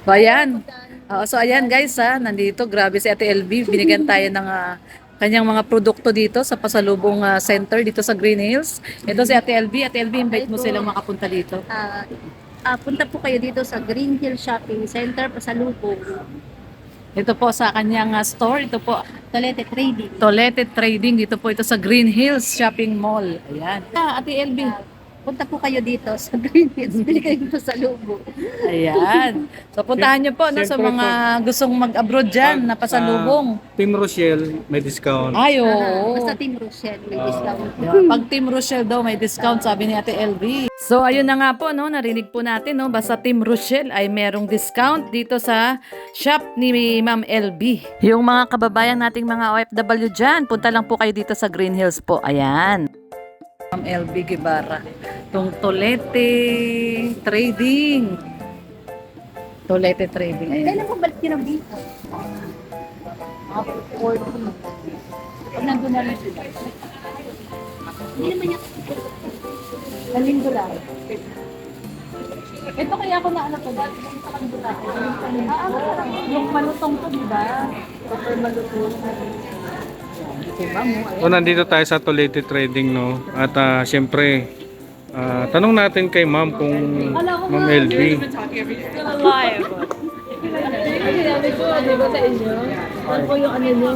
So, ayan. So, ayan guys nandito. Grabe si Ate LB. Binigyan tayo ng kanyang mga produkto dito sa pasalubong center dito sa Green Hills. Ito si Ate LB. Ate LB, invite mo silang makapunta dito. Punta po kayo dito sa Green Hill Shopping Center, Pasalubong. Ito po sa kanyang store. Ito po, Tolete Trading. Tolete Trading. Dito po ito sa Green Hills Shopping Mall. Ayan. Ate LB. Punta po kayo dito sa Green Hills. Bili kayo dito sa Pasalubong. Ayan. So puntahan niyo po sa Siyempre mga gustong mag-abroad dyan na pasalubong. Team Rochelle, may discount. Ay, oo. Basta Team Rochelle, may discount. Pag Team Rochelle daw may discount, sabi ni Ate LV. So ayun na nga po, narinig po natin, basta Team Rochelle ay merong discount dito sa shop ni Ma'am LB. Yung mga kababayan nating mga OFW dyan, punta lang po kayo dito sa Green Hills po. Ayan. Ma'am LB Guevara. Itong Tolete Trading. Tolete Trading. Ayan. Kailan po balik nyo ng dito? Pag nandun na rin sila. Hindi naman niya. Nalinggo lang. Ito kaya ako na ano to, dati yung sa kanila. Yung malutong to, di ba? Super malutong. So nandito tayo sa Tolete Trading, no? At syempre, tanong natin kay Ma'am kung Ma'am LB. Still alive. Sabi ko, di ba sa inyo? Ano po yung ano nyo?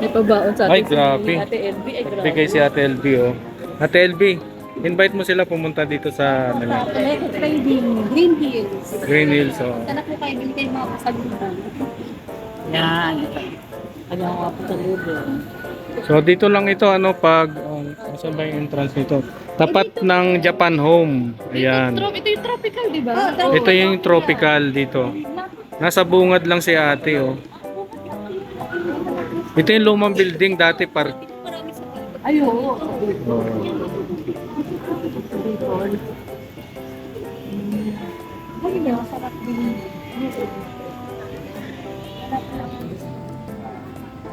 May pabaon sa Ay, atin grabe. si Ate LB. Ay, grabe. Bigay si Ate LB, oh. Ate LB, invite mo sila pumunta dito sa Tolete Trading, Green Hills. Green Hills, oh. Punta na po kayo, bili kayo mga pasalubong. Yan. Kanya nga po sa lubo. So dito lang ito, ano, pag, saan ba yung entrance nito? Tapat ng Japan Home. Ayan. Ito yung tropical, di ba? Ito yung tropical dito. Nasa bungad lang si ate, oh. Ito yung lumang building dati Ay, oo. Ay, masarap din.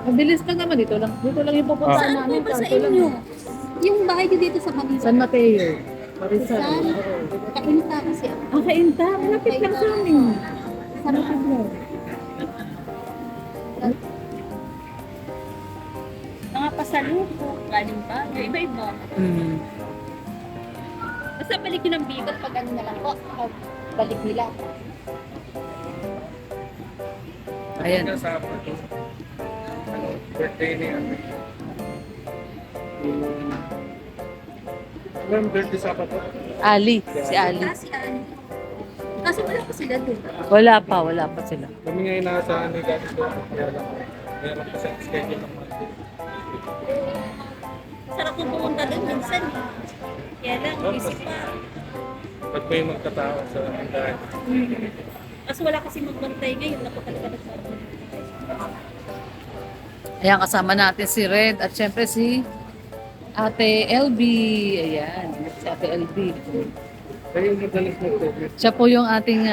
Mabilis lang naman dito lang. Dito lang yung pupuntahan Saan po namin. ba sa Kanto lang. inyo? Yung bahay nyo dito sa Manila. San Mateo. Marisal. Saan? Kainta kasi ako. Ang kainta. Malapit lang sa amin. Sarap mo. Mga pasalubong, galing ba? Yung iba-iba. Basta balik yun ng bigot pag ano na lang po. Pag balik nila. Ayan. Birthday ni ate. Ilang birthday sa to? Ali. Si Ali. Kasi ano. Kasi wala pa sila dun. Wala pa sila. Kami nga inaasahan ni Gati doon. Kaya lang kasi ang schedule ng Monday. Sarap mo pumunta dun minsan. Kaya lang, busy pa. Ba't may magkatao sa dahil? Kasi wala kasi magbantay ngayon. Napakalaga na sa Ayan, kasama natin si Red at syempre si Ate LB. Ayan, si Ate LB. Kaya yung madalas nag-comment. Siya po yung ating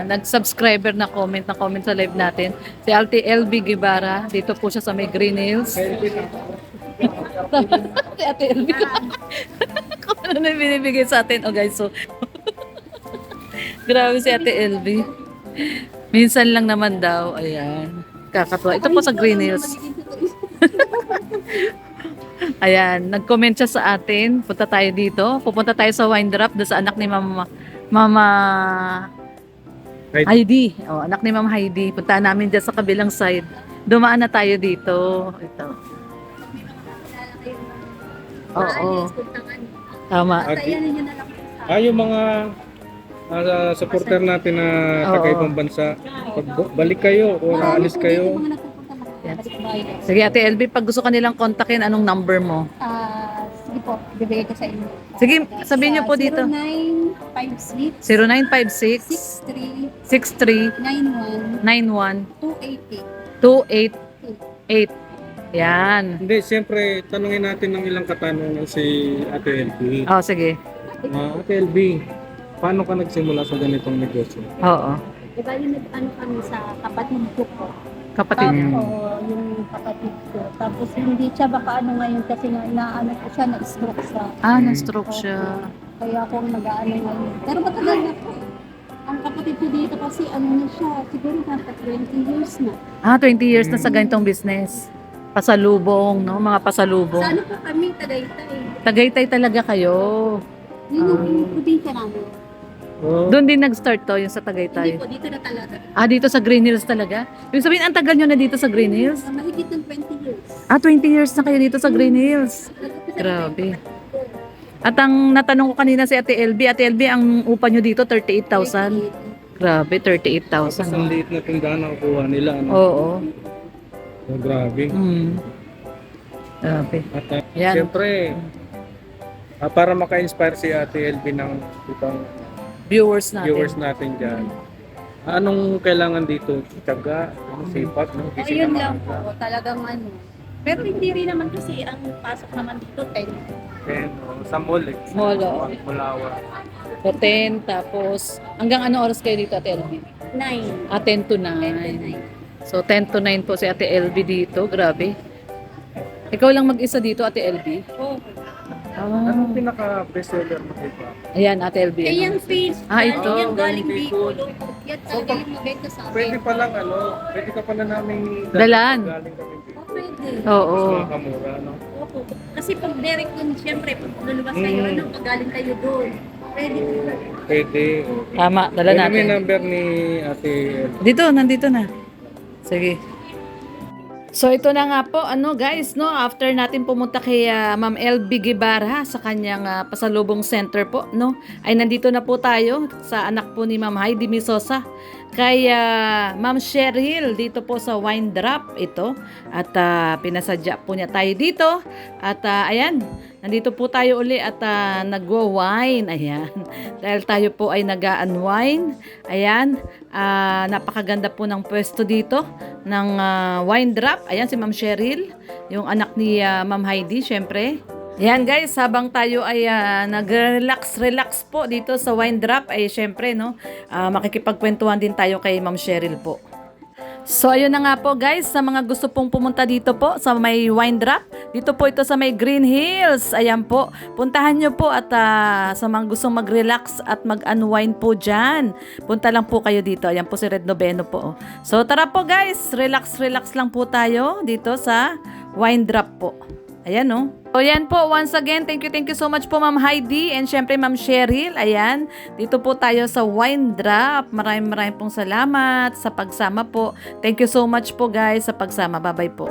nag-subscriber na comment sa live natin. Si Ate LB Guevara. Dito po siya sa may Green Hills. Si Ate LB. Kung ano na yung binibigay sa atin. Oh guys, so grabe si Ate LB. Minsan lang naman daw. Ayan. Kakatuwa. Ito po sa Green Hills. Ayan, nag-comment siya sa atin. Punta tayo dito. Pupunta tayo sa wine drop doon sa anak ni Mama Heidi. Oh, anak ni Mama Heidi. Punta namin dyan sa kabilang side. Dumaan na tayo dito. Ito. Oo. Tama. Ayan nyo na lang. Yung mga supporter natin na taga-ibang bansa, pag balik kayo o naalis kayo, Mga nagpupunta lang. Balik bahay. Sige Ate LB, pag gusto ka nilang kontakin, anong number mo? Sige po, bibigay ko sa inyo. Sige, sabihin niyo po dito. 0956 0956 63 63 91 91 288. 288. Yan. hindi, siyempre, tanungin natin ng ilang katanungan si Ate LB. Oh, sige. Ate LB, paano ka nagsimula sa ganitong negosyo? Oo. Diba yung nag-ano kami sa kapatid ko po. Kapatid niya. Yung kapatid ko. Tapos hindi siya baka ano ngayon kasi nga inaano ko siya, na-stroke siya. Ah, na-stroke siya. Kaya ako nag-ano ngayon. Pero matagal na po. Ang kapatid ko dito kasi ano na siya, siguro nasa 20 years na. 20 years na sa ganitong business. Pasalubong, no? Mga pasalubong. Sa ano po kami, Tagaytay. Tagaytay talaga kayo. Yun yung probinsya namin. Oh, Doon din nag-start to, yung sa Hindi Tagaytay. po, dito na talaga. Dito sa Green Hills talaga? Yung sabihin, ang tagal nyo na dito sa Green Hills? Mahigit ng 20 years. 20 years na kayo dito sa Green Hills. Grabe. At ang natanong ko kanina si Ate LB, ang upa nyo dito, 38,000. Grabe, tapos 38,000. ang liit na tindahan na kukuha nila. Ano? Oo. Oh, grabe. Grabe. At Yan. siyempre, para maka-inspire si Ate LB ng ibang Viewers natin. viewers natin dyan, anong kailangan dito? Tiyaga, sipag, no? O Gising yun na lang maaga. po, talagang ano. Pero hindi rin naman kasi ang pasok naman dito 10. Then, sa mall, eh. Mall, oo. Mulawa. So 10, tapos hanggang ano oras kayo dito, Ate LB? 9. 10 to 9. So 10 to 9 po si Ate LB dito. Grabe. Ikaw lang mag-isa dito, Ate LB? Oh. Anong pinaka-bestseller mo dito? Ayan, Ate LB. Eh ano? yan face. Ito. Yan galing Bicol. Bicol. Yan talaga yung maganda sa akin. Pwede pa lang, pwede ka pala namin Dalan. galing kami dito. Pwede. Oo. Mas makakamura, no? Opo. Kasi pag direct dun, syempre, pag lulubas kayo, pag galing kayo doon. Pwede. Pwede. Tama, dala Pwede may natin. number ni Ate LB. Dito, nandito na. Sige. So ito na nga po, guys, no, after natin pumunta kay Ma'am LB Guevara sa kanyang pasalubong center po, no, ay nandito na po tayo sa anak po ni Ma'am Heidi Misosa kay Ma'am Cheryl dito po sa Wine Drop ito at pinasadya po niya tayo dito at ayan, nandito po tayo uli at nagwa-wine, ayan, dahil tayo po ay nag-unwine, ayan, napakaganda po ng pwesto dito ng Wine Drop. Ayan si Ma'am Cheryl, yung anak ni Ma'am Heidi, syempre. Ayan guys, habang tayo ay nag-relax po dito sa Wine Drop, ay syempre, no, makikipagkwentuhan din tayo kay Ma'am Cheryl po. So ayun na nga po guys, sa mga gusto pong pumunta dito po sa may Wine Drop, dito po ito sa may Green Hills. Ayan po, puntahan nyo po at sa mga gustong mag-relax at mag-unwind po dyan, punta lang po kayo dito. Ayan po si Red Noveno po. So tara po guys, relax lang po tayo dito sa Wine Drop po. Ayan, no. So yan po, once again, thank you so much po Ma'am Heidi and syempre Ma'am Cheryl. Ayan, dito po tayo sa Wine Drop. Maraming pong salamat sa pagsama po. Thank you so much po guys sa pagsama. Bye-bye po.